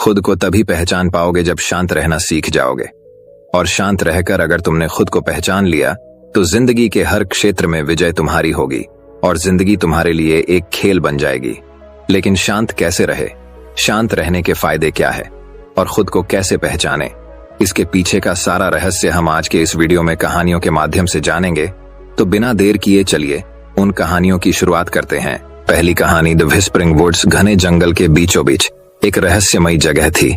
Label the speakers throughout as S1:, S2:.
S1: खुद को तभी पहचान पाओगे जब शांत रहना सीख जाओगे। और शांत रहकर अगर तुमने खुद को पहचान लिया तो जिंदगी के हर क्षेत्र में विजय तुम्हारी होगी और जिंदगी तुम्हारे लिए एक खेल बन जाएगी। लेकिन शांत कैसे रहे, शांत रहने के फायदे क्या है और खुद को कैसे पहचाने, इसके पीछे का सारा रहस्य हम आज के इस वीडियो में कहानियों के माध्यम से जानेंगे। तो बिना देर किए चलिए उन कहानियों की शुरुआत करते हैं। पहली कहानी द व्हिस्परिंग वुड्स। घने जंगल के बीचों बीच एक रहस्यमयी जगह थी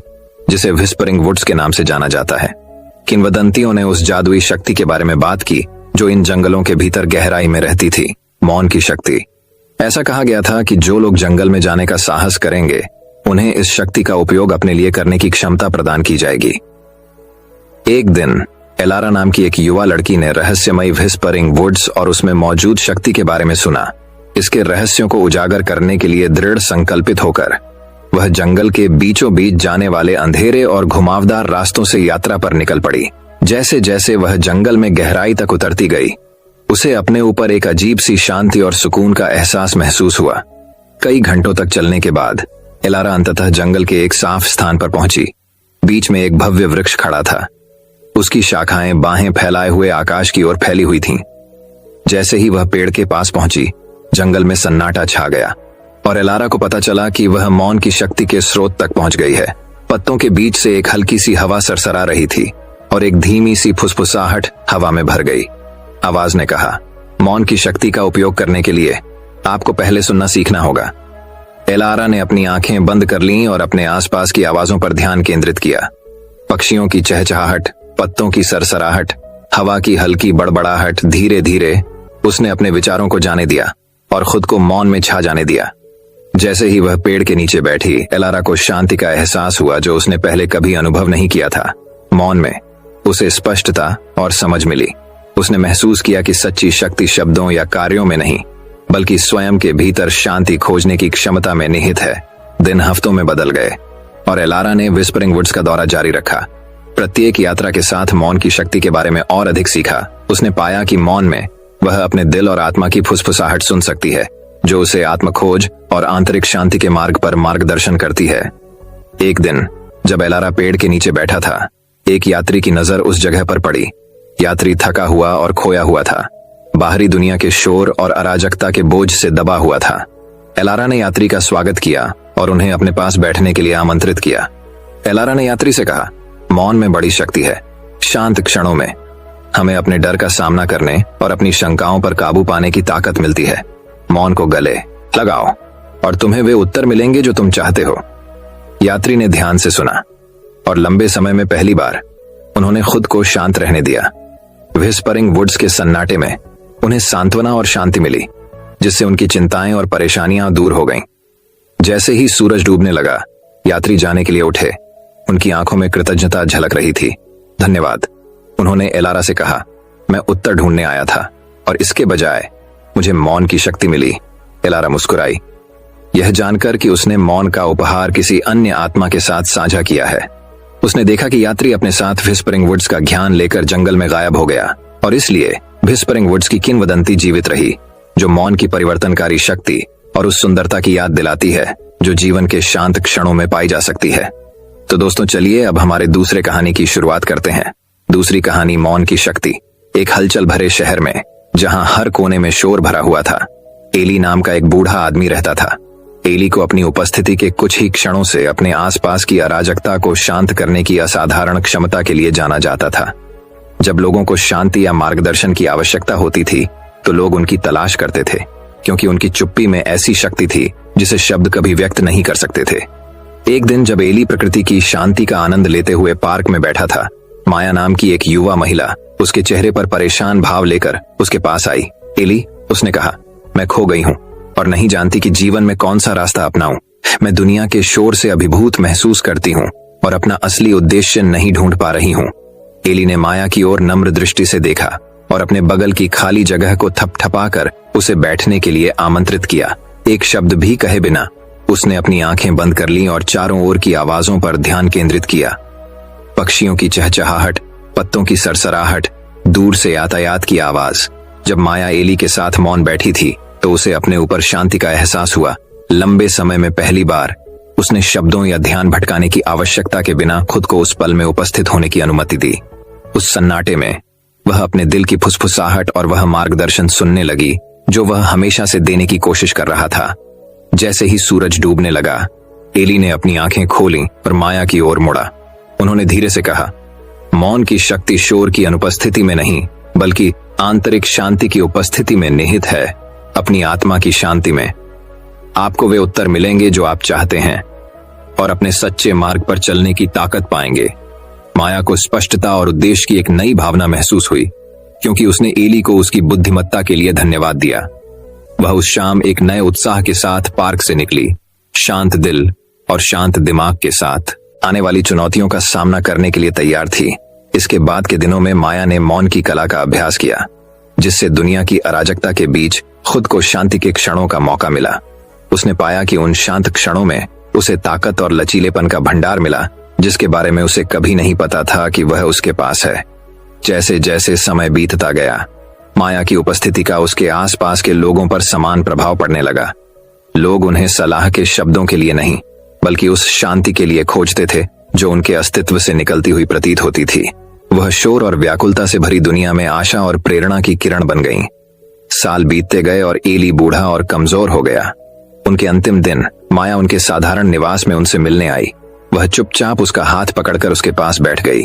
S1: जिसे व्हिस्परिंग वुड्स के नाम से जाना जाता है। किंवदंतियों ने उस जादुई शक्ति के बारे में बात की जो इन जंगलों के भीतर गहराई में रहती थी, मौन की शक्ति। ऐसा कहा गया था कि जो लोग जंगल में जाने का साहस करेंगे उन्हें इस शक्ति का उपयोग अपने लिए करने की क्षमता प्रदान की जाएगी। एक दिन एलारा नाम की एक युवा लड़की ने रहस्यमयी व्हिस्परिंग वुड्स और उसमें मौजूद शक्ति के बारे में सुना। इसके रहस्यों को उजागर करने के लिए दृढ़ संकल्पित होकर वह जंगल के बीचों बीच जाने वाले अंधेरे और घुमावदार रास्तों से यात्रा पर निकल पड़ी। जैसे जैसे वह जंगल में गहराई तक उतरती गई उसे अपने ऊपर एक अजीब सी शांति और सुकून का एहसास महसूस हुआ। कई घंटों तक चलने के बाद एलारा अंततः जंगल के एक साफ स्थान पर पहुंची। बीच में एक भव्य वृक्ष खड़ा था। उसकी शाखाएं बाहें फैलाए हुए आकाश की ओर फैली हुई थीं। जैसे ही वह पेड़ के पास पहुंची जंगल में सन्नाटा छा गया और एलारा को पता चला कि वह मौन की शक्ति के स्रोत तक पहुंच गई है। पत्तों के बीच से एक हल्की सी हवा सरसरा रही थी और एक धीमी सी फुसफुसाहट हवा में भर गई। आवाज ने कहा, मौन की शक्ति का उपयोग करने के लिए आपको पहले सुनना सीखना होगा। एलारा ने अपनी आंखें बंद कर लीं और अपने आसपास की आवाजों पर ध्यान केंद्रित किया। पक्षियों की चहचहाहट, पत्तों की सरसराहट, हवा की हल्की बड़बड़ाहट। धीरे धीरे उसने अपने विचारों को जाने दिया और खुद को मौन में छा जाने दिया। जैसे ही वह पेड़ के नीचे बैठी एलारा को शांति का एहसास हुआ जो उसने पहले कभी अनुभव नहीं किया था। मौन में उसे स्पष्टता और समझ मिली। उसने महसूस किया कि सच्ची शक्ति शब्दों या कार्यों में नहीं बल्कि स्वयं के भीतर शांति खोजने की क्षमता में निहित है। दिन हफ्तों में बदल गए और एलारा ने व्हिस्परिंग वुड्स का दौरा जारी रखा। प्रत्येक यात्रा के साथ मौन की शक्ति के बारे में और अधिक सीखा। उसने पाया कि मौन में वह अपने दिल और आत्मा की फुसफुसाहट सुन सकती है जो उसे आत्मखोज और आंतरिक शांति के मार्ग पर मार्गदर्शन करती है। एक दिन जब एलारा पेड़ के नीचे बैठा था एक यात्री की नजर उस जगह पर पड़ी। यात्री थका हुआ और खोया हुआ था, बाहरी दुनिया के शोर और अराजकता के बोझ से दबा हुआ था। एलारा ने यात्री का स्वागत किया और उन्हें अपने पास बैठने के लिए आमंत्रित किया। एलारा ने यात्री से कहा, मौन में बड़ी शक्ति है। शांत क्षणों में हमें अपने डर का सामना करने और अपनी शंकाओं पर काबू पाने की ताकत मिलती है। मौन को गले लगाओ और तुम्हें वे उत्तर मिलेंगे जो तुम चाहते हो। यात्री ने ध्यान से सुना और लंबे समय में पहली बार उन्होंने खुद को शांत रहने दिया। व्हिस्परिंग वुड्स के सन्नाटे में उन्हें सांत्वना और शांति मिली जिससे उनकी चिंताएं और परेशानियां दूर हो गईं। जैसे ही सूरज डूबने लगा यात्री जाने के लिए उठे। उनकी आंखों में कृतज्ञता झलक रही थी। धन्यवाद, उन्होंने एलारा से कहा। मैं उत्तर ढूंढने आया था और इसके बजाय मुझे मौन की शक्ति मिली। एलारा मुस्कुराई, यह जानकर कि उसने मौन का उपहार किसी अन्य आत्मा के साथ साझा किया है। उसने देखा कि यात्री अपने साथ व्हिस्परिंग वुड्स का ज्ञान लेकर जंगल में गायब हो गया और इसलिए व्हिस्परिंग वुड्स की किंवदंती जीवित रही जो मौन की परिवर्तनकारी शक्ति और उस सुंदरता की याद दिलाती है जो जीवन के शांत क्षणों में पाई जा सकती है। तो दोस्तों चलिए अब हमारे दूसरे कहानी की शुरुआत करते हैं। दूसरी कहानी मौन की शक्ति। एक हलचल भरे शहर में जहां हर कोने में शोर भरा हुआ था एली नाम का एक बूढ़ा आदमी रहता था। एली को अपनी उपस्थिति के कुछ ही क्षणों से अपने आसपास की अराजकता को शांत करने की असाधारण क्षमता के लिए जाना जाता था। जब लोगों को शांति या मार्गदर्शन की आवश्यकता होती थी तो लोग उनकी तलाश करते थे क्योंकि उनकी चुप्पी में ऐसी शक्ति थी जिसे शब्द कभी व्यक्त नहीं कर सकते थे। एक दिन जब एली प्रकृति की शांति का आनंद लेते हुए पार्क में बैठा था, माया नाम की एक युवा महिला उसके चेहरे पर परेशान भाव लेकर उसके पास आई। एली, उसने कहा, मैं खो गई हूँ और नहीं जानती कि जीवन में कौन सा रास्ता अपनाऊं। मैं दुनिया के शोर से अभिभूत महसूस करती हूँ और अपना असली उद्देश्य नहीं ढूंढ पा रही हूँ। एली ने माया की ओर नम्र दृष्टि से देखा और अपने बगल की खाली जगह को थपथपाकर उसे बैठने के लिए आमंत्रित किया। एक शब्द भी कहे बिना उसने अपनी आंखें बंद कर लीं और चारों ओर की आवाजों पर ध्यान केंद्रित किया। पक्षियों की चहचहाहट, पत्तों की सरसराहट, दूर से यातायात की आवाज। जब माया एली के साथ मौन बैठी थी तो उसे अपने ऊपर शांति का एहसास हुआ। लंबे समय में पहली बार उसने शब्दों या ध्यान भटकाने की आवश्यकता के बिना खुद को उस पल में उपस्थित होने की अनुमति दी। उस सन्नाटे में वह अपने दिल की फुसफुसाहट और वह मार्गदर्शन सुनने लगी जो वह हमेशा से देने की कोशिश कर रहा था। जैसे ही सूरज डूबने लगा, एली ने अपनी आंखें खोलीं और माया की ओर मुड़ा। उन्होंने धीरे से कहा, मौन की शक्ति शोर की अनुपस्थिति में नहीं बल्कि आंतरिक शांति की उपस्थिति में निहित है, अपनी आत्मा की शांति में। आपको वे उत्तर मिलेंगे जो आप चाहते हैं और अपने सच्चे मार्ग पर चलने की ताकत पाएंगे। माया को स्पष्टता और उद्देश्य की एक नई भावना महसूस हुई क्योंकि उसने एली को उसकी बुद्धिमत्ता के लिए धन्यवाद दिया। वह उस शाम एक नए उत्साह के साथ पार्क से निकली, शांत दिल और शांत दिमाग के साथ आने वाली चुनौतियों का सामना करने के लिए तैयार थी। इसके बाद के दिनों में माया ने मौन की कला का अभ्यास किया, जिससे दुनिया की अराजकता के बीच खुद को शांति के क्षणों का मौका मिला। उसने पाया कि उन शांत क्षणों में उसे ताकत और लचीलेपन का भंडार मिला जिसके बारे में उसे कभी नहीं पता था कि वह उसके पास है। जैसे जैसे समय बीतता गया, माया की उपस्थिति का उसके आसपास के लोगों पर समान प्रभाव पड़ने लगा। लोग उन्हें सलाह के शब्दों के लिए नहीं बल्कि उस शांति के लिए खोजते थे जो उनके अस्तित्व से निकलती हुई प्रतीत होती थी। वह शोर और व्याकुलता से भरी दुनिया में आशा और प्रेरणा की किरण बन गईं। साल बीतते गए और एली बूढ़ा और कमजोर हो गया। उनके अंतिम दिन माया उनके साधारण निवास में उनसे मिलने आई। वह चुपचाप उसका हाथ पकड़कर उसके पास बैठ गई,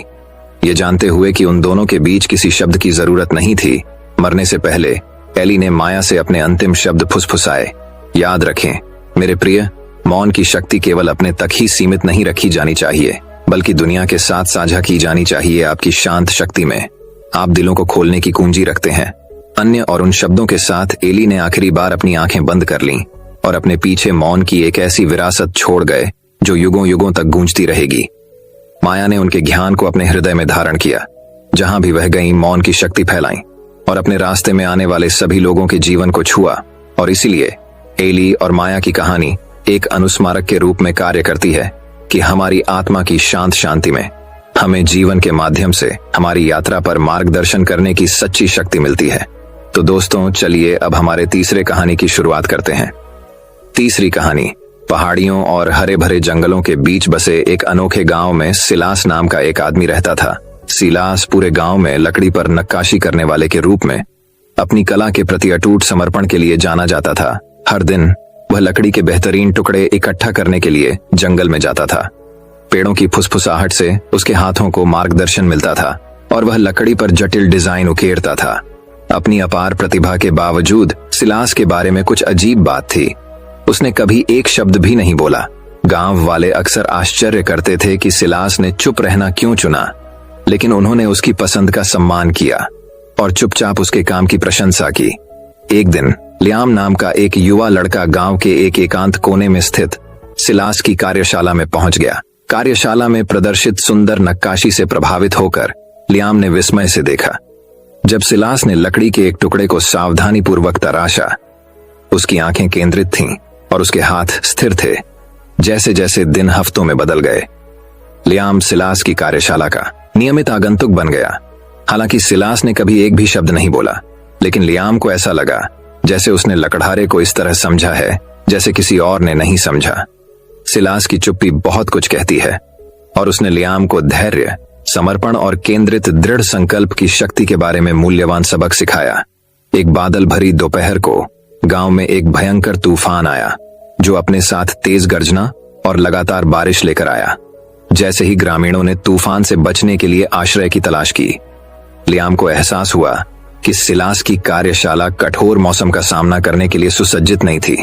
S1: ये जानते हुए कि उन दोनों के बीच किसी शब्द की जरूरत नहीं थी। मरने से पहले एली ने माया से अपने अंतिम शब्द फुसफुसाए, याद रखें मेरे प्रिय, मौन की शक्ति केवल अपने तक ही सीमित नहीं रखी जानी चाहिए बल्कि दुनिया के साथ साझा की जानी चाहिए। आपकी शांत शक्ति में आप दिलों को खोलने की कुंजी रखते हैं। अन्य और उन शब्दों के साथ एली ने आखिरी बार अपनी आंखें बंद कर लीं और अपने पीछे मौन की एक ऐसी विरासत छोड़ गए जो युगों युगों तक गूंजती रहेगी। माया ने उनके ज्ञान को अपने हृदय में धारण किया। जहां भी वह गईं, मौन की शक्ति फैलाई और अपने रास्ते में आने वाले सभी लोगों के जीवन को छुआ। और इसीलिए एली और माया की कहानी एक अनुस्मारक के रूप में कार्य करती है कि हमारी आत्मा की शांत शांति में हमें जीवन के माध्यम से हमारी यात्रा पर मार्गदर्शन करने की सच्ची शक्ति मिलती है। तो दोस्तों, चलिए अब हमारे तीसरे कहानी की शुरुआत करते हैं। तीसरी कहानी, पहाड़ियों और हरे भरे जंगलों के बीच बसे एक अनोखे गांव में सिलास नाम का एक आदमी रहता था। सिलास पूरे गांव में लकड़ी पर नक्काशी करने वाले के रूप में अपनी कला के प्रति अटूट समर्पण के लिए जाना जाता था। हर दिन वह लकड़ी के बेहतरीन टुकड़े इकट्ठा करने के लिए जंगल में जाता था। पेड़ों की फुसफुसाहट से उसके हाथों को मार्गदर्शन मिलता था और वह लकड़ी पर जटिल डिजाइन उकेरता था। अपनी अपार प्रतिभा के बावजूद सिलास के बारे में कुछ अजीब बात थी। उसने कभी एक शब्द भी नहीं बोला। गांव वाले अक्सर आश्चर्य करते थे कि सिलास ने चुप रहना क्यों चुना, लेकिन उन्होंने उसकी पसंद का सम्मान किया और चुपचाप उसके काम की प्रशंसा की। एक दिन लियाम नाम का एक युवा लड़का गांव के एक एकांत कोने में स्थित सिलास की कार्यशाला में पहुंच गया। कार्यशाला में प्रदर्शित सुंदर नक्काशी से प्रभावित होकर लियाम ने विस्मय से देखा। जब सिलास ने लकड़ी के एक टुकड़े को सावधानी पूर्वक तराशा, उसकी आंखें केंद्रित थीं और उसके हाथ स्थिर थे। जैसे जैसे दिन हफ्तों में बदल गए, लियाम सिलास की कार्यशाला का नियमित आगंतुक बन गया। हालांकि सिलास ने कभी एक भी शब्द नहीं बोला, लेकिन लियाम को ऐसा लगा जैसे उसने लकड़हारे को इस तरह समझा है जैसे किसी और ने नहीं समझा। सिलास की चुप्पी बहुत कुछ कहती है और उसने लियाम को धैर्य, समर्पण और केंद्रित दृढ़ संकल्प की शक्ति के बारे में मूल्यवान सबक सिखाया। एक बादल भरी दोपहर को गांव में एक भयंकर तूफान आया जो अपने साथ तेज गर्जना और लगातार बारिश लेकर आया। जैसे ही ग्रामीणों ने तूफान से बचने के लिए आश्रय की तलाश की, लियाम को एहसास हुआ कि सिलास की कार्यशाला कठोर मौसम का सामना करने के लिए सुसज्जित नहीं थी।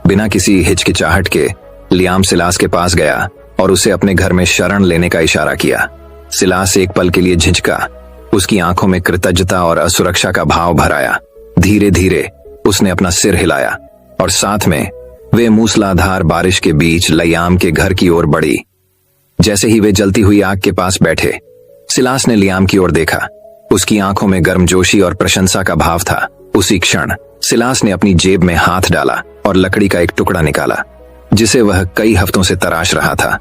S1: बिना किसी हिचकिचाहट के लियाम सिलास के पास गया और उसे अपने घर में शरण लेने का इशारा किया। सिलास एक पल के लिए झिझका, उसकी आंखों में कृतज्ञता और असुरक्षा का भाव भर आया। धीरे धीरे उसने अपना सिर हिलाया और साथ में वे मूसलाधार बारिश के बीच लियाम के घर की ओर बढ़ी। जैसे ही वे जलती हुई आग के पास बैठे, सिलास ने लियाम की ओर देखा। उसकी आंखों में गर्मजोशी और प्रशंसा का भाव था। उसी क्षण सिलास ने अपनी जेब में हाथ डाला और लकड़ी का एक टुकड़ा निकाला जिसे वह कई हफ्तों से तराश रहा था।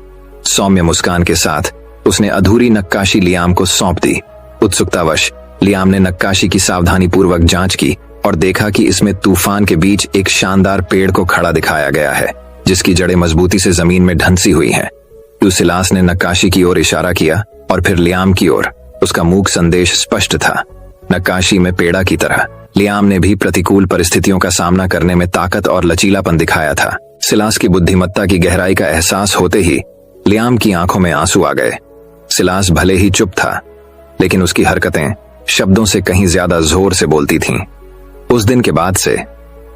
S1: सौम्य मुस्कान के साथ उसने अधूरी नक्काशी लियाम को सौंप दी। उत्सुकतावश लियाम ने नक्काशी की सावधानी पूर्वक जांच की और देखा कि इसमें तूफान के बीच एक शानदार पेड़ को खड़ा दिखाया गया है। जिसकी जड़ें मजबूती से जमीन में ढंसी हुई हैं। सिलास ने नक्काशी की ओर इशारा किया और फिर लियाम की ओर। उसका मूक संदेश स्पष्ट था, नक्काशी में पेड़ा की तरह। लियाम ने भी प्रतिकूल परिस्थितियों का सामना करने में ताकत और लचीलापन दिखाया था। सिलास की बुद्धिमत्ता की गहराई का एहसास होते ही लियाम की आंखों में आंसू आ गए। सिलास भले ही चुप था, लेकिन उसकी हरकतें शब्दों से कहीं ज्यादा जोर से बोलती थीं। उस दिन के बाद से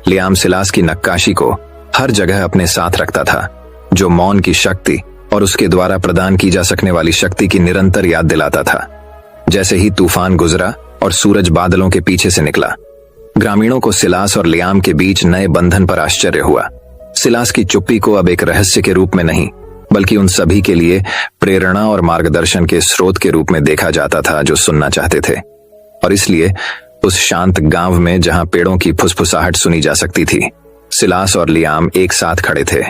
S1: लियाम सिलास की नक्काशी को हर जगह अपने साथ रखता था, जो मौन की शक्ति और उसके द्वारा प्रदान की जा सकने वाली शक्ति की निरंतर याद दिलाता था। जैसे ही तूफान गुजरा और सूरज बादलों के पीछे से निकला, ग्रामीणों को सिलास और लियाम के बीच नए बंधन पर आश्चर्य हुआ। सिलास की चुप्पी को अब एक रहस्य के रूप में नहीं, बल्कि उन सभी के लिए प्रेरणा और मार्गदर्शन के स्रोत के रूप में देखा जाता था जो सुनना चाहते थे। और इसलिए उस शांत गांव में जहां पेड़ों की फुसफुसाहट सुनी जा सकती थी, सिलास और लियाम एक साथ खड़े थे।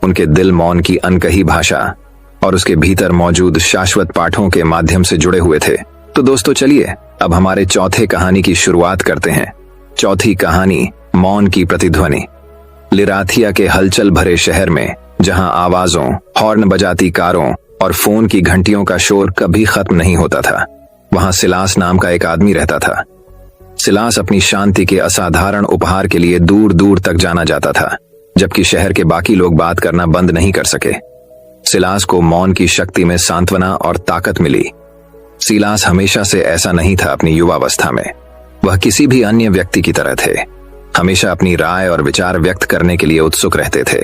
S1: उनके दिल मौन की अनकही भाषा और उसके भीतर मौजूद शाश्वत पाठों के माध्यम से जुड़े हुए थे। तो दोस्तों, चलिए अब हमारे चौथे कहानी की शुरुआत करते हैं। चौथी कहानी, मौन की प्रतिध्वनि। लिराथिया के हलचल भरे शहर में, जहां आवाजों, हॉर्न बजाती कारों और फोन की घंटियों का शोर कभी खत्म नहीं होता था, वहां सिलास नाम का एक आदमी रहता था। सिलास अपनी शांति के असाधारण उपहार के लिए दूर दूर तक जाना जाता था, जबकि शहर के बाकी लोग बात करना बंद नहीं कर सके। सिलास को मौन की शक्ति में सांत्वना और ताकत मिली। सिलास हमेशा से ऐसा नहीं था। अपनी युवावस्था में वह किसी भी अन्य व्यक्ति की तरह थे, हमेशा अपनी राय और विचार व्यक्त करने के लिए उत्सुक रहते थे,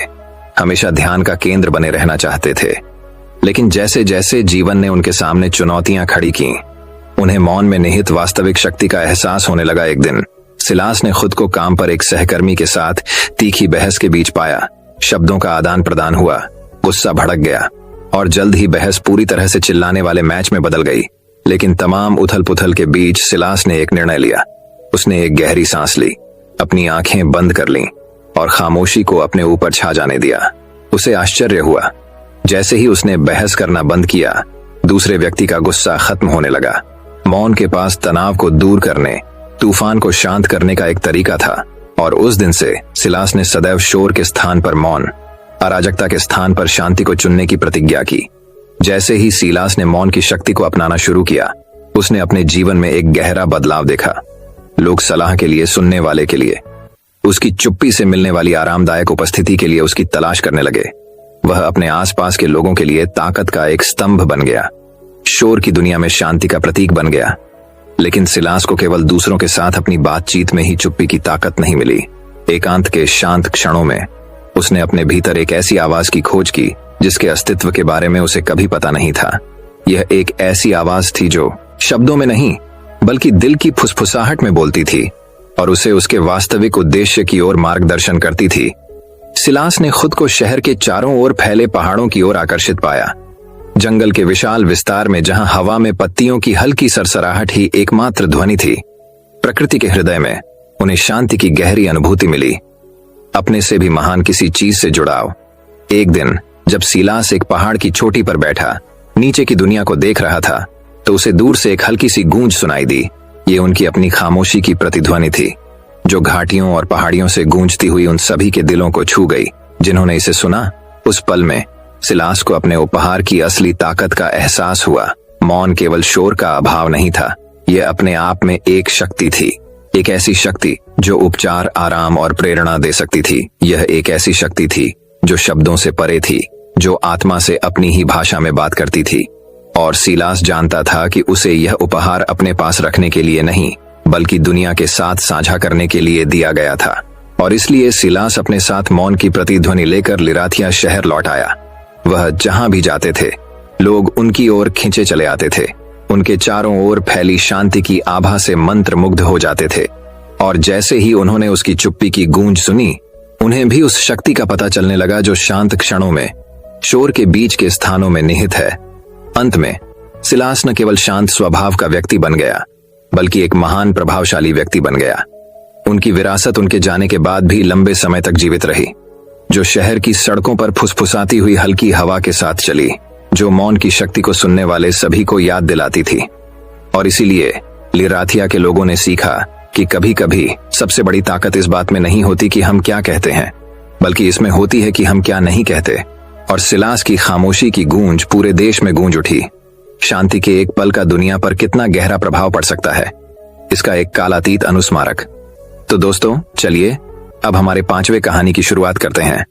S1: हमेशा ध्यान का केंद्र बने रहना चाहते थे। लेकिन जैसे जैसे जीवन ने उनके सामने चुनौतियां खड़ी की, उन्हें मौन में निहित वास्तविक शक्ति का एहसास होने लगा। एक दिन सिलास ने खुद को काम पर एक सहकर्मी के साथ तीखी बहस के बीच पाया। शब्दों का आदान प्रदान हुआ, गुस्सा भड़क गया और जल्द ही बहस पूरी तरह से चिल्लाने वाले मैच में बदल गई। लेकिन तमाम उथल पुथल के बीच सिलास ने एक निर्णय लिया। उसने एक गहरी सांस ली, अपनी आंखें बंद कर लीं और खामोशी को अपने ऊपर छा जाने दिया। उसे आश्चर्य हुआ, जैसे ही उसने बहस करना बंद किया, दूसरे व्यक्ति का गुस्सा खत्म होने लगा। मौन के पास तनाव को दूर करने, तूफान को शांत करने का एक तरीका था। और उस दिन से सिलास ने सदैव शोर के स्थान पर मौन, अराजकता के स्थान पर शांति को चुनने की प्रतिज्ञा की। जैसे ही सिलास ने मौन की शक्ति को अपनाना शुरू किया, उसने अपने जीवन में एक गहरा बदलाव देखा। लोग सलाह के लिए, सुनने वाले के लिए, उसकी चुप्पी से मिलने वाली आरामदायक उपस्थिति के लिए उसकी तलाश करने लगे। वह अपने आसपास के लोगों के लिए ताकत का एक स्तंभ बन गया, शोर की दुनिया में शांति का प्रतीक बन गया। लेकिन सिलास को केवल दूसरों के साथ अपनी बातचीत में ही चुप्पी की ताकत नहीं मिली। एकांत के शांत क्षणों में उसने अपने भीतर एक ऐसी आवाज की खोज की जिसके अस्तित्व के बारे में उसे कभी पता नहीं था। यह एक ऐसी आवाज थी जो शब्दों में नहीं, बल्कि दिल की फुसफुसाहट में बोलती थी और उसे उसके वास्तविक उद्देश्य की ओर मार्गदर्शन करती थी। सिलास ने खुद को शहर के चारों ओर फैले पहाड़ों की ओर आकर्षित पाया। जंगल के विशाल विस्तार में, जहां हवा में पत्तियों की हल्की सरसराहट ही एकमात्र ध्वनि थी, प्रकृति के हृदय में उन्हें शांति की गहरी अनुभूति मिली, अपने से भी महान किसी चीज से जुड़ाव। एक दिन जब सिलास एक पहाड़ की चोटी पर बैठा नीचे की दुनिया को देख रहा था, तो उसे दूर से एक हल्की सी गूंज सुनाई दी। ये उनकी अपनी खामोशी की प्रतिध्वनि थी, जो घाटियों और पहाड़ियों से गूंजती हुई उन सभी के दिलों को छू गई जिन्होंने इसे सुना। उस पल में सिलास को अपने उपहार की असली ताकत का एहसास हुआ। मौन केवल शोर का अभाव नहीं था, यह अपने आप में एक शक्ति थी, एक ऐसी शक्ति जो उपचार, आराम और प्रेरणा दे सकती थी। यह एक ऐसी शक्ति थी जो शब्दों से परे थी, जो आत्मा से अपनी ही भाषा में बात करती थी। और सिलास जानता था कि उसे यह उपहार अपने पास रखने के लिए नहीं, बल्कि दुनिया के साथ साझा करने के लिए दिया गया था। और इसलिए सिलास अपने साथ मौन की प्रतिध्वनि लेकर लिराथिया शहर लौट आया। वह जहां भी जाते थे, लोग उनकी ओर खींचे चले आते थे। उनके चारों ओर फैली शांति की आभा से मंत्र मुग्ध हो जाते थे। और जैसे ही उन्होंने उसकी चुप्पी की गूंज सुनी, उन्हें भी उस शक्ति का पता चलने लगा जो शांत क्षणों में, शोर के बीच के स्थानों में निहित है। अंत में सिलास न केवल शांत स्वभाव का व्यक्ति बन गया, बल्कि एक महान प्रभावशाली व्यक्ति बन गया। उनकी विरासत उनके जाने के बाद भी लंबे समय तक जीवित रही, जो शहर की सड़कों पर फुसफुसाती हुई हल्की हवा के साथ चली, जो मौन की शक्ति को सुनने वाले सभी को याद दिलाती थी। और इसीलिए लिराथिया के लोगों ने सीखा कि कभी कभी सबसे बड़ी ताकत इस बात में नहीं होती कि हम क्या कहते हैं, बल्कि इसमें होती है कि हम क्या नहीं कहते। और सिलास की खामोशी की गूंज पूरे देश में गूंज उठी। शांति के एक पल का दुनिया पर कितना गहरा प्रभाव पड़ सकता है, इसका एक कालातीत अनुस्मारक। तो दोस्तों चलिए अब हमारे 5वें कहानी की शुरुआत करते हैं।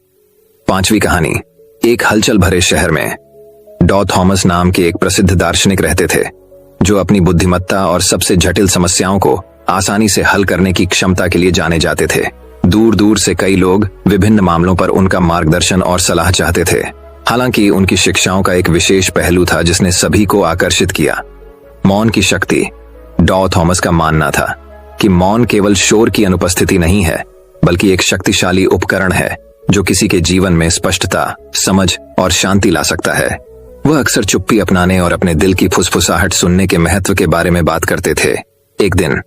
S1: 5वीं कहानी। एक हलचल भरे शहर में डॉ थॉमस नाम के एक प्रसिद्ध दार्शनिक रहते थे, जो अपनी बुद्धिमत्ता और सबसे जटिल समस्याओं को आसानी से हल करने की क्षमता के लिए जाने जाते थे। दूर दूर से कई लोग विभिन्न मामलों पर उनका मार्गदर्शन और सलाह चाहते थे। हालांकि उनकी शिक्षाओं का एक विशेष पहलू था जिसने सभी को आकर्षित किया, मौन की शक्ति। डॉ थॉमस का मानना था कि मौन केवल शोर की अनुपस्थिति नहीं है, बल्कि एक शक्तिशाली उपकरण है जो किसी के जीवन में स्पष्टता, समझ और शांति ला सकता है। वह अक्सर चुप्पी अपनाने और अपने दिल की फुसफुसाहट सुनने के महत्व के बारे में बात करते थे। एक दिन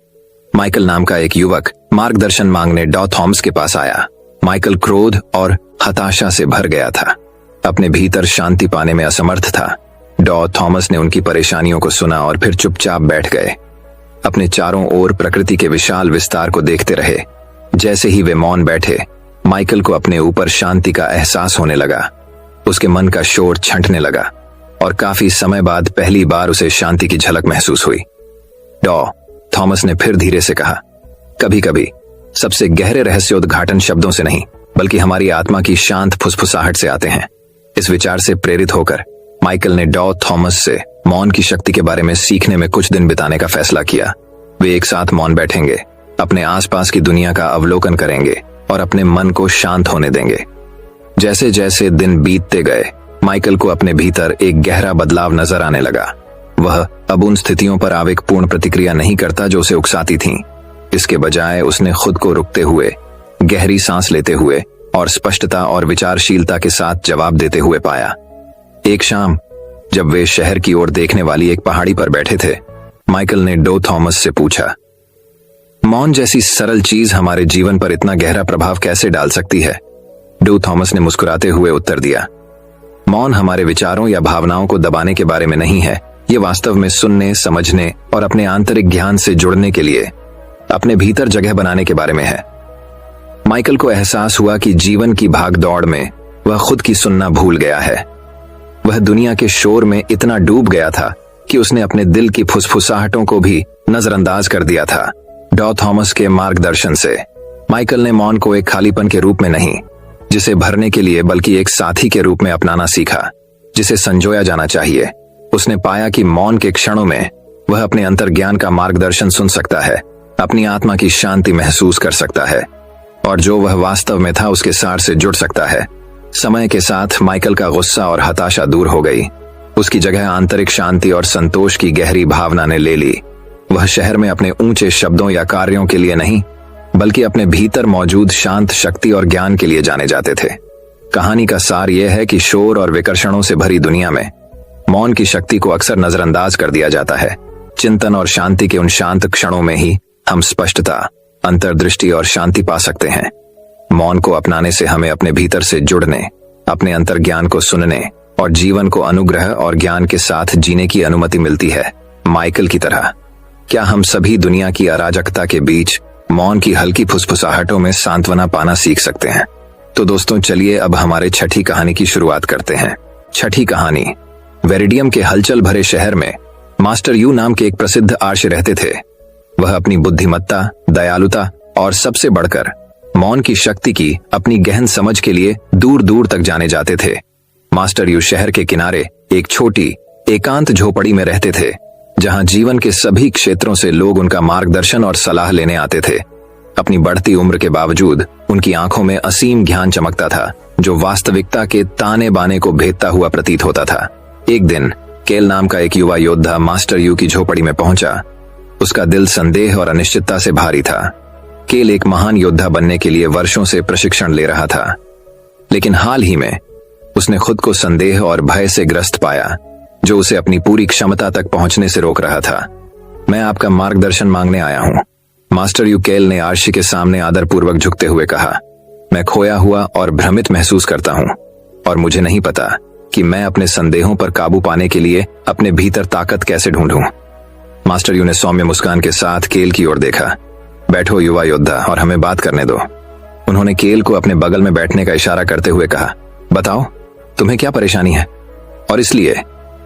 S1: माइकल नाम का एक युवक मार्गदर्शन मांगने डॉ थॉमस के पास आया। माइकल क्रोध और हताशा से भर गया था, अपने भीतर शांति पाने में असमर्थ था। डॉ थॉमस ने उनकी परेशानियों को सुना और फिर चुपचाप बैठ गए, अपने चारों ओर प्रकृति के विशाल विस्तार को देखते रहे। जैसे ही वे मौन बैठे, माइकल को अपने ऊपर शांति का एहसास होने लगा। उसके मन का शोर छंटने लगा और काफी समय बाद पहली बार उसे शांति की झलक महसूस हुई। डॉ थॉमस ने फिर धीरे से कहा, कभी कभी सबसे गहरे रहस्योद्घाटन शब्दों से नहीं, बल्कि हमारी आत्मा की शांत फुसफुसाहट से आते हैं। इस विचार से प्रेरित होकर माइकल ने डॉ थॉमस से मौन की शक्ति के बारे में सीखने में कुछ दिन बिताने का फैसला किया। वे एक साथ मौन बैठेंगे, अपने आसपास की दुनिया का अवलोकन करेंगे और अपने मन को शांत होने देंगे। जैसे जैसे दिन बीतते गए, माइकल को अपने भीतर एक गहरा बदलाव नजर आने लगा। वह अब उन स्थितियों पर आवेगपूर्ण प्रतिक्रिया नहीं करता जो उसे उकसाती थीं। इसके बजाय उसने खुद को रुकते हुए, गहरी सांस लेते हुए और स्पष्टता और विचारशीलता के साथ जवाब देते हुए पाया। एक शाम जब वे शहर की ओर देखने वाली एक पहाड़ी पर बैठे थे, माइकल ने डॉ थॉमस से पूछा, मौन जैसी सरल चीज हमारे जीवन पर इतना गहरा प्रभाव कैसे डाल सकती है? डॉ थॉमस ने मुस्कुराते हुए उत्तर दिया, मौन हमारे विचारों या भावनाओं को दबाने के बारे में नहीं है। ये वास्तव में सुनने, समझने और अपने आंतरिक ज्ञान से जुड़ने के लिए अपने भीतर जगह बनाने के बारे में है। माइकल को एहसास हुआ कि जीवन की भागदौड़ में वह खुद की सुनना भूल गया है। वह दुनिया के शोर में इतना डूब गया था कि उसने अपने दिल की फुसफुसाहटों को भी नजरअंदाज कर दिया था। डॉ थॉमस के मार्गदर्शन से माइकल ने मौन को एक खालीपन के रूप में नहीं, जिसे भरने के लिए, बल्कि एक साथी के रूप में अपनाना सीखा, जिसे संजोया जाना चाहिए। उसने पाया कि मौन के क्षणों में वह अपने अंतर्ज्ञान का मार्गदर्शन सुन सकता है, अपनी आत्मा की शांति महसूस कर सकता है और जो वह वास्तव में था उसके सार से जुड़ सकता है। समय के साथ माइकल का गुस्सा और हताशा दूर हो गई। उसकी जगह आंतरिक शांति और संतोष की गहरी भावना ने ले ली। वह शहर में अपने ऊंचे शब्दों या कार्यों के लिए नहीं, बल्कि अपने भीतर मौजूद शांत शक्ति और ज्ञान के लिए जाने जाते थे। कहानी का सार यह है कि शोर और विकर्षणों से भरी दुनिया में मौन की शक्ति को अक्सर नजरअंदाज कर दिया जाता है। चिंतन और शांति के उन शांत क्षणों में ही हम स्पष्टता, अंतर्दृष्टि और शांति पा सकते हैं। मौन को अपनाने से हमें अपने भीतर से जुड़ने, अपने अंतर्ज्ञान को सुनने और जीवन को अनुग्रह और ज्ञान के साथ जीने की अनुमति मिलती है। माइकल की तरह क्या हम सभी दुनिया की अराजकता के बीच मौन की हल्की फुसफुसाहटों में सांत्वना पाना सीख सकते हैं? तो दोस्तों चलिए अब हमारे छठी कहानी की शुरुआत करते हैं। छठी कहानी। वेरिडियम के हलचल भरे शहर में मास्टर यू नाम के एक प्रसिद्ध आर्य रहते थे। वह अपनी बुद्धिमत्ता, दयालुता और सबसे बढ़कर मौन की शक्ति की अपनी गहन समझ के लिए दूर दूर तक जाने जाते थे। मास्टर यू शहर के किनारे एक छोटी एकांत झोपड़ी में रहते थे, जहां जीवन के सभी क्षेत्रों से लोग उनका मार्गदर्शन और सलाह लेने आते थे। अपनी बढ़ती उम्र के बावजूद उनकी आंखों में असीम ज्ञान चमकता था, जो वास्तविकता के ताने बाने को भेदता हुआ प्रतीत होता था। एक दिन केल नाम का एक युवा योद्धा मास्टर यू की झोपड़ी में पहुंचा। उसका दिल संदेह और अनिश्चितता से भारी था। केल एक महान योद्धा बनने के लिए वर्षों से प्रशिक्षण ले रहा था, लेकिन हाल ही में उसने खुद को संदेह और भय से ग्रस्त पाया, जो उसे अपनी पूरी क्षमता तक पहुंचने से रोक रहा था। मैं आपका मार्गदर्शन मांगने आया हूं, मास्टर यू केल ने आर्शी के सामने आदरपूर्वक झुकते हुए कहा। मैं खोया हुआ और भ्रमित महसूस करता हूं और मुझे नहीं पता कि मैं अपने संदेहों पर काबू पाने के लिए अपने भीतर ताकत कैसे ढूंढूं। मास्टर यू ने सौम्य मुस्कान के साथ केल की ओर देखा। बैठो युवा योद्धा और हमें बात करने दो। उन्होंने केल को अपने बगल में बैठने का इशारा करते हुए कहा, बताओ तुम्हें क्या परेशानी है। और इसलिए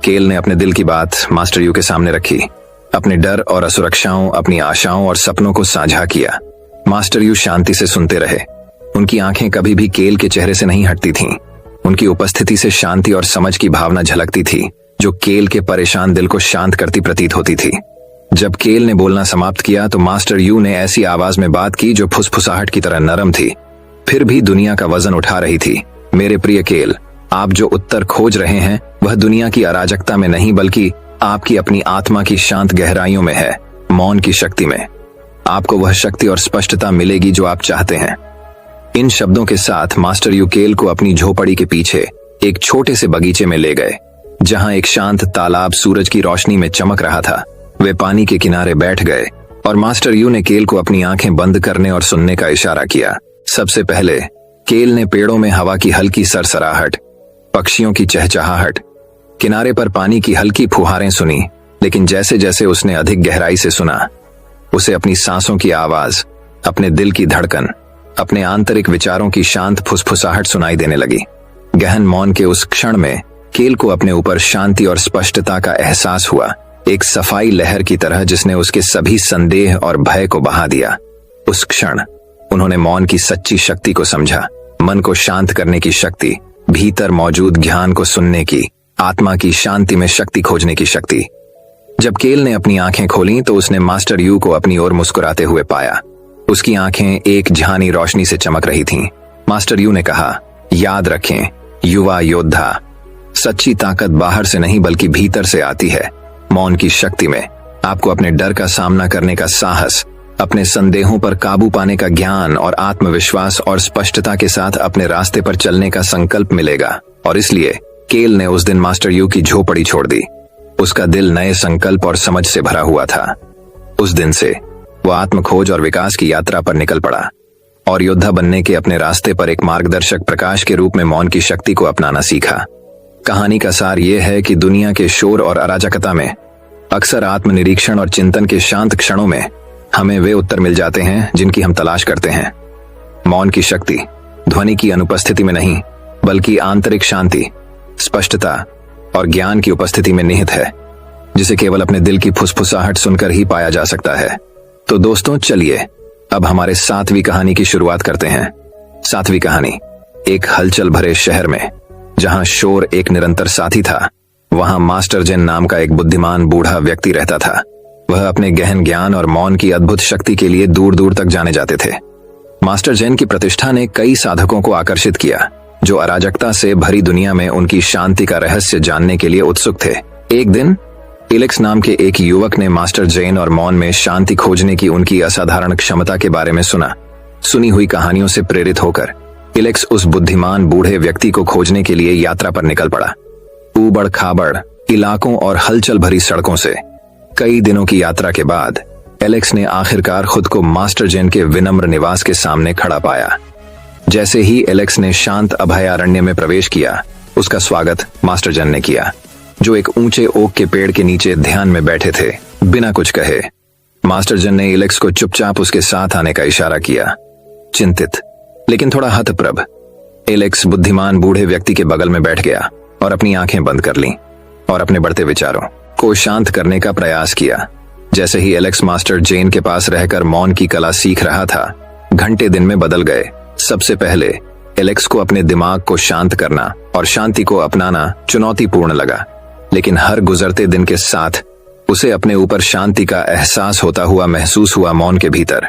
S1: केल ने अपने दिल की बात मास्टर यू के सामने रखी, अपने डर और असुरक्षाओं, अपनी आशाओं और सपनों को साझा किया। मास्टर यू शांति से सुनते रहे। उनकी आंखें कभी भी केल के चेहरे से नहीं हटती थीं। उनकी उपस्थिति से शांति और समझ की भावना झलकती थी, जो केल के परेशान दिल को शांत करती प्रतीत होती थी। जब केल ने बोलना समाप्त किया तो मास्टर यू ने ऐसी आवाज में बात की जो फुसफुसाहट की तरह नरम थी, फिर भी दुनिया का वजन उठा रही थी। मेरे प्रिय केल, आप जो उत्तर खोज रहे हैं वह दुनिया की अराजकता में नहीं, बल्कि आपकी अपनी आत्मा की शांत गहराइयों में है, मौन की शक्ति में। आपको वह शक्ति और स्पष्टता मिलेगी जो आप चाहते हैं। इन शब्दों के साथ मास्टर यू केल को अपनी झोपड़ी के पीछे एक छोटे से बगीचे में ले गए, जहां एक शांत तालाब सूरज की रोशनी में चमक रहा था। वे पानी के किनारे बैठ गए और मास्टर यू ने केल को अपनी आंखें बंद करने और सुनने का इशारा किया। सबसे पहले केल ने पेड़ों में हवा की हल्की सरसराहट, पक्षियों की चहचहाहट, किनारे पर पानी की हल्की फुहारें सुनी। लेकिन जैसे जैसे उसने अधिक गहराई से सुना, उसे अपनी सांसों की आवाज, अपने दिल की धड़कन, अपने आंतरिक विचारों की शांत फुसफुसाहट सुनाई देने लगी। गहन मौन के उस क्षण में केल को अपने ऊपर शांति और स्पष्टता का एहसास हुआ, एक सफाई लहर की तरह जिसने उसके सभी संदेह और भय को बहा दिया। उस क्षण उन्होंने मौन की सच्ची शक्ति को समझा, मन को शांत करने की शक्ति, भीतर मौजूद ज्ञान को सुनने की, आत्मा की शांति में शक्ति खोजने की शक्ति। जब केल ने अपनी आंखें खोली तो उसने मास्टर यू को अपनी ओर मुस्कुराते हुए पाया। उसकी आंखें एक झानी रोशनी से चमक रही थीं। मास्टर यू ने कहा, याद रखें युवा योद्धा, सच्ची ताकत बाहर से नहीं बल्कि भीतर से आती है। मौन की शक्ति में आपको अपने डर का सामना करने का साहस, अपने संदेहों पर काबू पाने का ज्ञान और आत्मविश्वास और स्पष्टता के साथ अपने रास्ते पर चलने का संकल्प मिलेगा। और इसलिए केल ने उस दिन मास्टर यू की झोपड़ी छोड़ दी। उसका दिल नए संकल्प और समझ से भरा हुआ था। उस दिन से वो आत्म खोज और विकास की यात्रा पर निकल पड़ा और योद्धा बनने के अपने रास्ते पर एक मार्गदर्शक प्रकाश के रूप में मौन की शक्ति को अपनाना सीखा। कहानी का सार यह है कि दुनिया के शोर और अराजकता में अक्सर आत्मनिरीक्षण और चिंतन के शांत क्षणों में हमें वे उत्तर मिल जाते हैं जिनकी हम तलाश करते हैं। मौन की शक्ति ध्वनि की अनुपस्थिति में नहीं बल्कि आंतरिक शांति, स्पष्टता और ज्ञान की उपस्थिति में निहित है, जिसे केवल अपने दिल की फुसफुसाहट सुनकर ही पाया जा सकता है। तो दोस्तों, चलिए अब हमारे 7वीं कहानी की शुरुआत करते हैं। 7वीं कहानी, एक हलचल भरे शहर में जहां शोर एक निरंतर साथी था, वहां मास्टर जेन नाम का एक बुद्धिमान बूढ़ा व्यक्ति रहता था। वह अपने गहन ज्ञान और मौन की अद्भुत शक्ति के लिए दूर दूर तक जाने जाते थे। मास्टर जेन की प्रतिष्ठा ने कई साधकों को आकर्षित किया, जो अराजकता से भरी दुनिया में उनकी शांति का रहस्य जानने के लिए उत्सुक थे। एक दिन इलेक्स नाम के एक युवक ने मास्टर जेन और मौन में शांति खोजने की उनकी असाधारण क्षमता के बारे में सुना। सुनी हुई कहानियों से प्रेरित होकर इलेक्स उस बुद्धिमान बूढ़े व्यक्ति को खोजने के लिए यात्रा पर निकल पड़ा। ऊबड़ खाबड़ इलाकों और हलचल भरी सड़कों से कई दिनों की यात्रा के बाद एलेक्स ने आखिरकार खुद को मास्टर जेन के विनम्र निवास के सामने खड़ा पाया। जैसे ही एलेक्स ने शांत अभयारण्य में प्रवेश किया, उसका स्वागत मास्टर जेन ने किया, जो एक ऊंचे ओक के पेड़ के नीचे ध्यान में बैठे थे। बिना कुछ कहे मास्टर जेन ने एलेक्स को चुपचाप उसके साथ आने का इशारा किया। चिंतित लेकिन थोड़ा हतप्रभ एलेक्स बुद्धिमान बूढ़े व्यक्ति के बगल में बैठ गया और अपनी आंखें बंद कर लीं और अपने बढ़ते विचारों को शांत करने का प्रयास किया। जैसे ही एलेक्स मास्टर जेन के पास रहकर मौन की कला सीख रहा था, घंटे दिन में बदल गए। सबसे पहले एलेक्स को अपने दिमाग को शांत करना और शांति को अपनाना चुनौतीपूर्ण लगा, लेकिन हर गुजरते दिन के साथ उसे अपने ऊपर शांति का एहसास होता हुआ महसूस हुआ। मौन के भीतर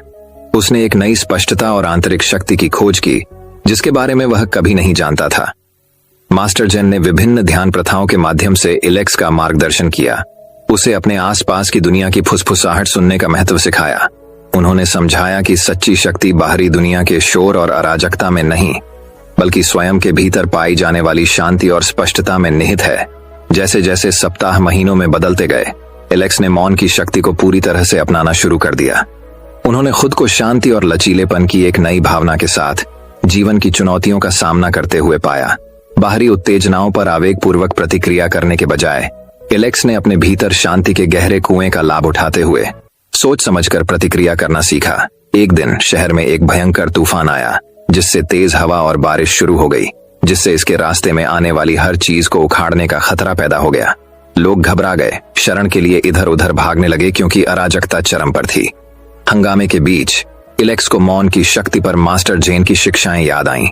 S1: उसने एक नई स्पष्टता और आंतरिक शक्ति की खोज की, जिसके बारे में वह कभी नहीं जानता था। मास्टर जेन ने विभिन्न ध्यान प्रथाओं के माध्यम से एलेक्स का मार्गदर्शन किया, उसे अपने आसपास की दुनिया की फुसफुसाहट सुनने का महत्व सिखाया। उन्होंने समझाया कि सच्ची शक्ति बाहरी दुनिया के शोर और अराजकता में नहीं, बल्कि स्वयं के भीतर पाई जाने वाली शांति और स्पष्टता में निहित है। जैसे जैसे सप्ताह महीनों में बदलते गए, एलेक्स ने मौन की शक्ति को पूरी तरह से अपनाना शुरू कर दिया। उन्होंने खुद को शांति और लचीलेपन की एक नई भावना के साथ जीवन की चुनौतियों का सामना करते हुए पाया। बाहरी उत्तेजनाओं पर आवेगपूर्वक प्रतिक्रिया करने के बजाय एलेक्स ने अपने भीतर शांति के गहरे कुएं का लाभ उठाते हुए सोच समझकर प्रतिक्रिया करना सीखा। एक दिन शहर में एक भयंकर तूफान आया, जिससे तेज हवा और बारिश शुरू हो गई, जिससे इसके रास्ते में आने वाली हर चीज को उखाड़ने का खतरा पैदा हो गया। लोग घबरा गए, शरण के लिए इधर उधर भागने लगे क्योंकि अराजकता चरम पर थी। हंगामे के बीच इलेक्स को मौन की शक्ति पर मास्टर जेन की शिक्षाएं याद आईं।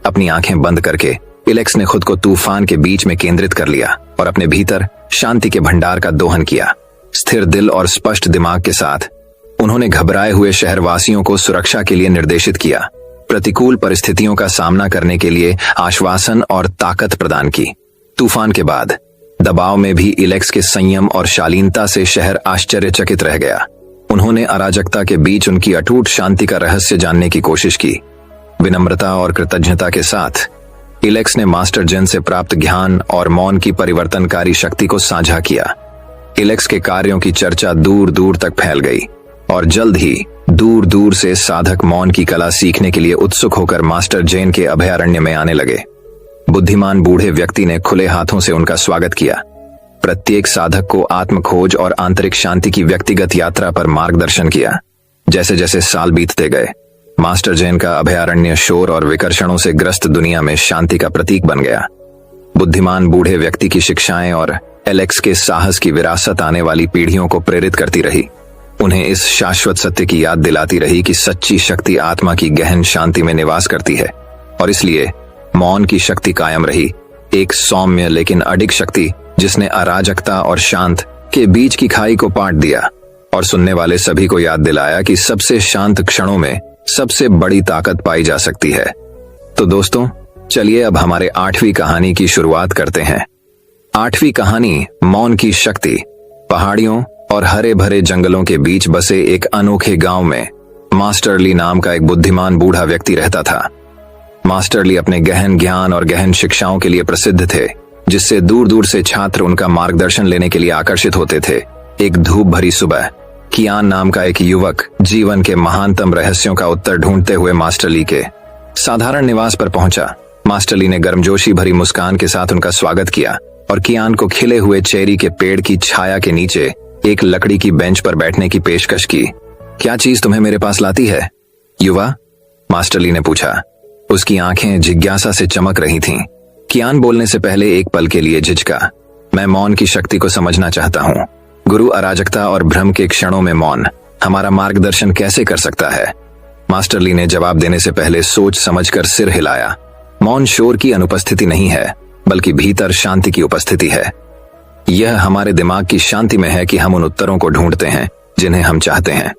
S1: अपनी आंखें बंद करके इलेक्स ने खुद को तूफान के बीच में केंद्रित कर लिया और अपने भीतर शांति के भंडार का दोहन किया। स्थिर दिल और स्पष्ट दिमाग के साथ उन्होंने घबराए हुए शहरवासियों को सुरक्षा के लिए निर्देशित किया, प्रतिकूल परिस्थितियों का सामना करने के लिए आश्वासन और ताकत प्रदान की। तूफान के बाद दबाव में भी इलेक्स के संयम और शालीनता से शहर आश्चर्यचकित रह गया। उन्होंने अराजकता के बीच उनकी अटूट शांति का रहस्य जानने की कोशिश की। विनम्रता और कृतज्ञता के साथ इलेक्स ने मास्टर जेन से प्राप्त ज्ञान और मौन की परिवर्तनकारी शक्ति को साझा किया। इलेक्स के कार्यों की चर्चा दूर दूर तक फैल गई और जल्द ही दूर दूर से साधक मौन की कला सीखने के लिए उत्सुक होकर मास्टर जेन के अभयारण्य में आने लगे। बुद्धिमान बूढ़े व्यक्ति ने खुले हाथों से उनका स्वागत किया। प्रत्येक साधक को आत्मखोज और आंतरिक शांति की व्यक्तिगत यात्रा पर मार्गदर्शन किया। जैसे जैसे साल बीतते गए, मास्टर जेन का अभयारण्य शोर और विकर्षणों से ग्रस्त दुनिया में शांति का प्रतीक बन गया। बुद्धिमान बूढ़े व्यक्ति की शिक्षाएं और एलेक्स के साहस की विरासत आने वाली पीढ़ियों को प्रेरित करती रही। उन्हें इस शाश्वत सत्य की याद दिलाती रही कि सच्ची शक्ति आत्मा की गहन शांति में निवास करती है और इसलिए मौन की शक्ति कायम रही, एक सौम्य लेकिन अडिग शक्ति जिसने अराजकता और शांत के बीच की खाई को पाट दिया और सुनने वाले सभी को याद दिलाया कि सबसे शांत क्षणों में सबसे बड़ी ताकत पाई जा सकती है। तो दोस्तों, चलिए अब हमारे 8वीं कहानी की शुरुआत करते हैं। 8वीं कहानी मौन की शक्ति। पहाड़ियों और हरे भरे जंगलों के बीच बसे एक अनोखे गांव में मास्टर ली नाम का एक बुद्धिमान बूढ़ा व्यक्ति रहता था। मास्टर ली अपने गहन ज्ञान और गहन शिक्षाओं के लिए प्रसिद्ध थे, जिससे दूर दूर से छात्र उनका मार्गदर्शन लेने के लिए आकर्षित होते थे। एक धूप भरी सुबह कियान नाम का एक युवक जीवन के महानतम रहस्यों का उत्तर ढूंढते हुए मास्टर ली के साधारण निवास पर पहुंचा। मास्टर ली ने गर्मजोशी भरी मुस्कान के साथ उनका स्वागत किया और कियान को खिले हुए चेरी के पेड़ की छाया के नीचे एक लकड़ी की बेंच पर बैठने की पेशकश की। क्या चीज तुम्हें मेरे पास लाती है, युवा? मास्टर ली ने पूछा। उसकी आंखें जिज्ञासा से चमक रही थीं। कियान बोलने से पहले एक पल के लिए झिझका। मैं मौन की शक्ति को समझना चाहता हूँ। गुरु, अराजकता और भ्रम के क्षणों में मौन हमारा मार्गदर्शन कैसे कर सकता है? मास्टर ली ने जवाब देने से पहले सोच समझकर सिर हिलाया। मौन शोर की अनुपस्थिति नहीं है, बल्कि भीतर शांति की उपस्थिति है। यह हमारे दिमाग की शांति में है कि हम उन उत्तरों को ढूंढते हैं जिन्हें हम चाहते हैं।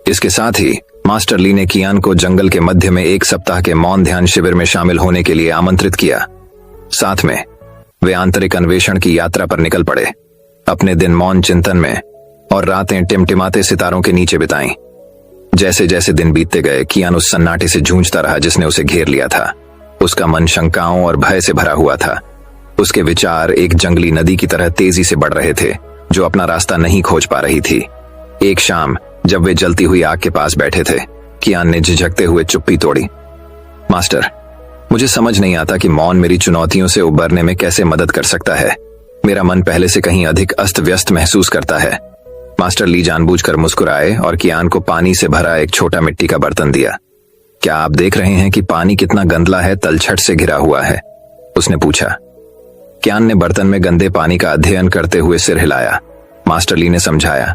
S1: इसके साथ ही मास्टर ली ने कियान को जंगल के मध्य में एक सप्ताह के मौन ध्यान शिविर में शामिल होने के लिए आमंत्रित किया। साथ में वे आंतरिक अन्वेषण की यात्रा पर निकल पड़े, अपने दिन मौन चिंतन में और रातें टिमटिमाते सितारों के नीचे बिताईं। जैसे जैसे दिन बीतते गए, कियान उस सन्नाटे से जूझता रहा जिसने उसे घेर लिया था। उसका मन शंकाओं और भय से भरा हुआ था। उसके विचार एक जंगली नदी की तरह तेजी से बढ़ रहे थे, जो अपना रास्ता नहीं खोज पा रही थी। एक शाम जब वे जलती हुई आग के पास बैठे थे, कियान ने झिझकते हुए चुप्पी तोड़ी। मास्टर, मुझे समझ नहीं आता कि मौन मेरी चुनौतियों से उबरने में कैसे मदद कर सकता है। मेरा मन पहले से कहीं अधिक अस्त व्यस्त महसूस करता है। मास्टर ली जानबूझकर मुस्कुराए और कियान को पानी से भरा एक छोटा मिट्टी का बर्तन दिया। क्या आप देख रहे हैं कि पानी कितना गंदला है, तलछट से घिरा हुआ है? उसने पूछा। कियान ने बर्तन में गंदे पानी का अध्ययन करते हुए सिर हिलाया। मास्टर ली ने समझाया,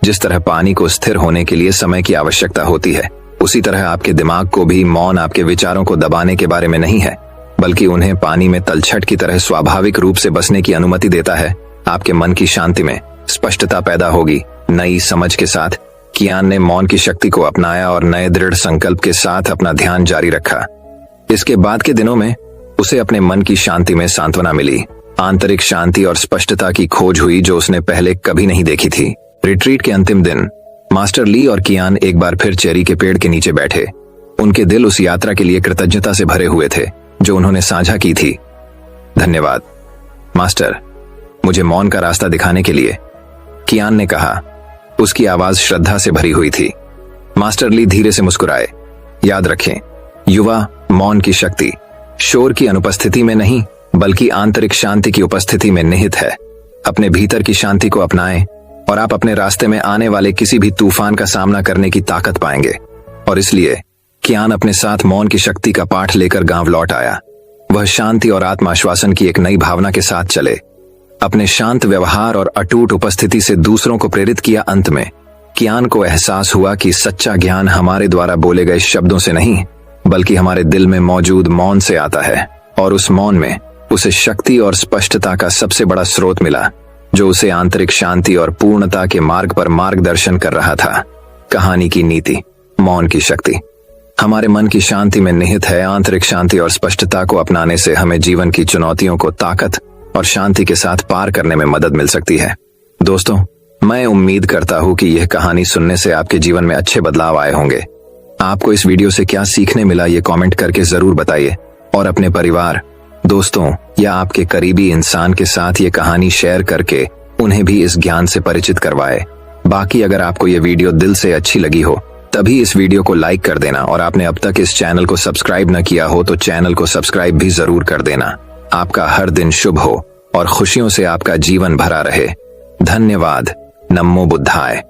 S1: जिस तरह पानी को स्थिर होने के लिए समय की आवश्यकता होती है, उसी तरह आपके दिमाग को भी मौन आपके विचारों को दबाने के बारे में नहीं है, बल्कि उन्हें पानी में तलछट की तरह स्वाभाविक रूप से बसने की अनुमति देता है। आपके मन की शांति में स्पष्टता पैदा होगी। नई समझ के साथ कियान ने मौन की शक्ति को अपनाया और नए दृढ़ संकल्प के साथ अपना ध्यान जारी रखा। इसके बाद के दिनों में उसे अपने मन की शांति में सांत्वना मिली, आंतरिक शांति और स्पष्टता की खोज हुई जो उसने पहले कभी नहीं देखी थी। रिट्रीट के अंतिम दिन मास्टर ली और कियान एक बार फिर चेरी के पेड़ के नीचे बैठे। उनके दिल उस यात्रा के लिए कृतज्ञता से भरे हुए थे जो उन्होंने साझा की थी। धन्यवाद मास्टर, मुझे मौन का रास्ता दिखाने के लिए, कियान ने कहा। उसकी आवाज श्रद्धा से भरी हुई थी। मास्टर ली धीरे से मुस्कुराए। याद रखें युवा, मौन की शक्ति शोर की अनुपस्थिति में नहीं, बल्कि आंतरिक शांति की उपस्थिति में निहित है। अपने भीतर की शांति को अपनाएं और आप अपने रास्ते में आने वाले किसी भी तूफान का सामना करने की ताकत पाएंगे। और इसलिए कियान अपने साथ मौन की शक्ति का पाठ लेकर गांव लौट आया। वह शांति और आत्माश्वासन की एक नई भावना के साथ चले। अपने शांत व्यवहार और अटूट उपस्थिति से दूसरों को प्रेरित किया। अंत में कियान को एहसास हुआ कि सच्चा ज्ञान हमारे द्वारा बोले गए शब्दों से नहीं, बल्कि हमारे दिल में मौजूद मौन से आता है। और उस मौन में उसे शक्ति और स्पष्टता का सबसे बड़ा स्रोत मिला, जो उसे आंतरिक शांति और पूर्णता के मार्ग पर मार्गदर्शन कर रहा था। कहानी की नीति। मौन की शक्ति हमारे मन की शांति में निहित है। आंतरिक शांति और स्पष्टता को अपनाने से हमें जीवन की चुनौतियों को ताकत और शांति के साथ पार करने में मदद मिल सकती है। दोस्तों, मैं उम्मीद करता हूं कि यह कहानी सुनने से आपके जीवन में अच्छे बदलाव आए होंगे। आपको इस वीडियो से क्या सीखने मिला, ये कमेंट करके जरूर बताइए। और अपने परिवार, दोस्तों या आपके करीबी इंसान के साथ ये कहानी शेयर करके उन्हें भी इस ज्ञान से परिचित करवाए। बाकी अगर आपको ये वीडियो दिल से अच्छी लगी हो तभी इस वीडियो को लाइक कर देना, और आपने अब तक इस चैनल को सब्सक्राइब न किया हो तो चैनल को सब्सक्राइब भी जरूर कर देना। आपका हर दिन शुभ हो और खुशियों से आपका जीवन भरा रहे। धन्यवाद। नमो बुद्धाय।